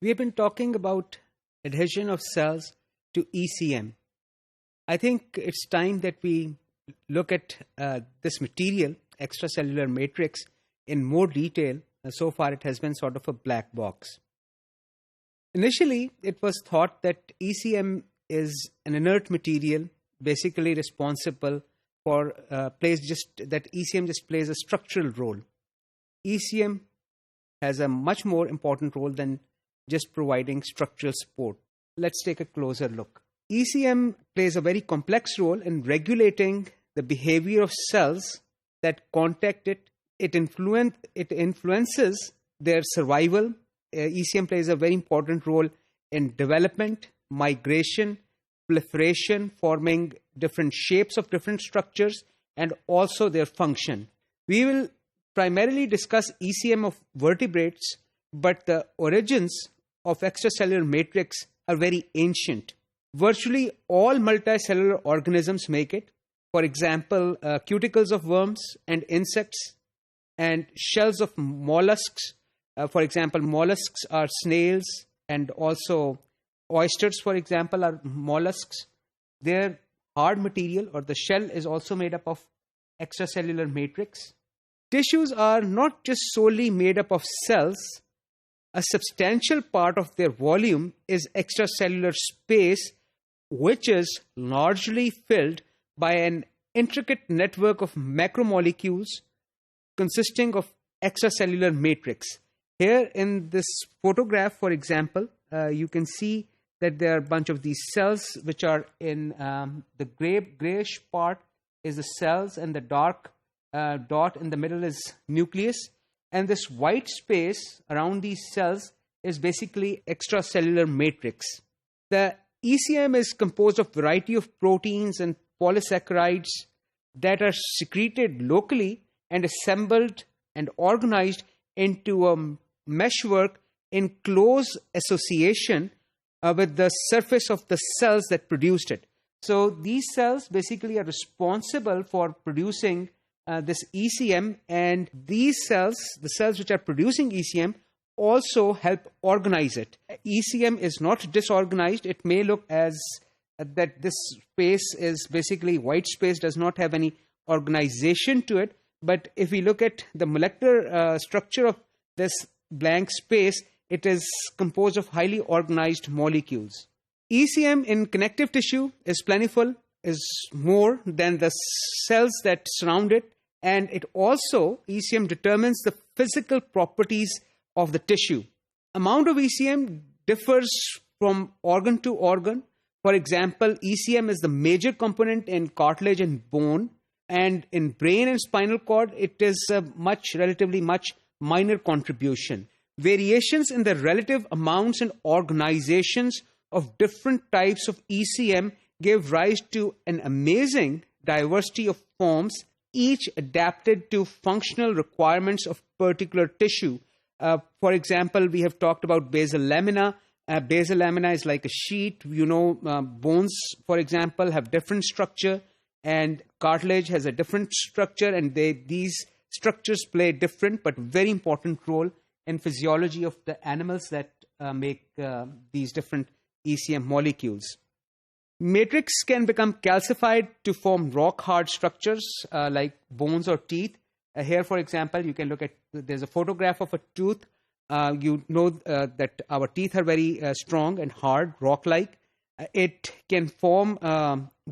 We have been talking about adhesion of cells to ECM. I think it's time that we look at this material, extracellular matrix, in more detail. So far, it has been sort of a black box. Initially, it was thought that ECM is an inert material, basically responsible for that ECM just plays a structural role. ECM has a much more important role than just providing structural support. Let's take a closer look. ECM plays a very complex role in regulating the behavior of cells that contact it. It influences their survival. ECM plays a very important role in development, migration, proliferation, forming different shapes of different structures, and also their function. We will primarily discuss ECM of vertebrates, but the origins of extracellular matrix are very ancient. Virtually all multicellular organisms make it. For example, cuticles of worms and insects and shells of mollusks. For example, mollusks are snails, and also oysters, for example, are mollusks. Their hard material, or the shell, is also made up of extracellular matrix. Tissues are not just solely made up of cells. A substantial part of their volume is extracellular space, which is largely filled by an intricate network of macromolecules consisting of extracellular matrix. Here in this photograph, for example, you can see that there are a bunch of these cells which are in the grayish part is the cells, and the dark dot in the middle is nucleus. And this white space around these cells is basically extracellular matrix. The ECM is composed of a variety of proteins and polysaccharides that are secreted locally and assembled and organized into a meshwork in close association with the surface of the cells that produced it. So these cells basically are responsible for producing this ECM, and these cells, the cells which are producing ECM, also help organize it. ECM is not disorganized. It may look as that this space is basically white space, does not have any organization to it. But if we look at the molecular structure of this blank space, it is composed of highly organized molecules. ECM in connective tissue is plentiful, is more than the cells that surround it, and it also, ECM determines the physical properties of the tissue. Amount of ECM differs from organ to organ. For example, ECM is the major component in cartilage and bone, and in brain and spinal cord, it is a relatively much minor contribution. Variations in the relative amounts and organizations of different types of ECM give rise to an amazing diversity of forms, each adapted to functional requirements of particular tissue. For example, we have talked about basal lamina. Basal lamina is like a sheet. Bones, for example, have different structure, and cartilage has a different structure, and these structures play a different but very important role in physiology of the animals that make these different ECM molecules. Matrix can become calcified to form rock-hard structures like bones or teeth. Here, for example, you can look at, there's a photograph of a tooth. That our teeth are very strong and hard, rock-like. It can form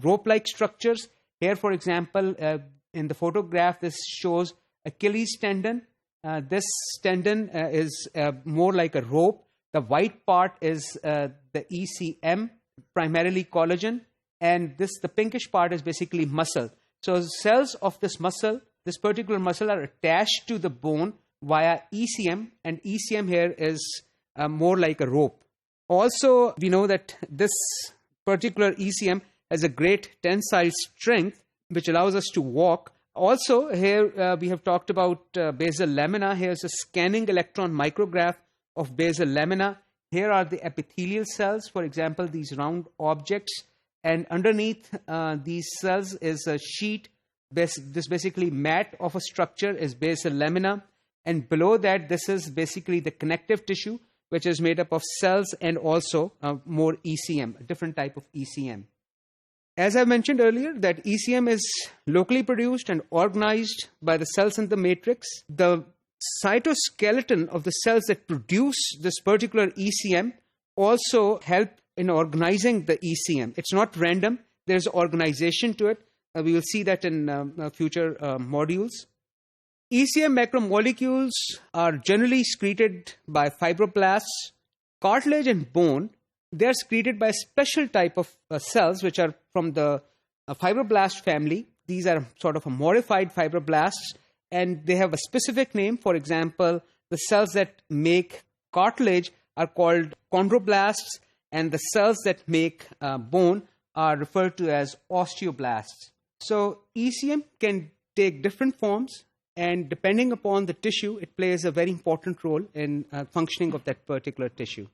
rope-like structures. Here, for example, in the photograph, this shows Achilles tendon. This tendon is more like a rope. The white part is the ECM, primarily collagen, and the pinkish part is basically muscle. So cells of this particular muscle, are attached to the bone via ECM, and ECM here is more like a rope. Also, we know that this particular ECM has a great tensile strength, which allows us to walk. Also, here we have talked about basal lamina. Here's a scanning electron micrograph of basal lamina. Here are the epithelial cells, for example, these round objects. And underneath these cells is a sheet. This basically mat of a structure is basal lamina. And below that, this is basically the connective tissue. which is made up of cells and also more ECM, a different type of ECM. As I mentioned earlier, that ECM is locally produced and organized by the cells in the matrix. The cytoskeleton of the cells that produce this particular ECM also help in organizing the ECM. It's not random. There's organization to it. We will see that in future modules. ECM macromolecules are generally secreted by fibroblasts, cartilage, and bone. They are secreted by a special type of cells which are from the fibroblast family. These are sort of a modified fibroblasts, and they have a specific name. For example, the cells that make cartilage are called chondroblasts, and the cells that make bone are referred to as osteoblasts. So ECM can take different forms, and depending upon the tissue, it plays a very important role in functioning of that particular tissue.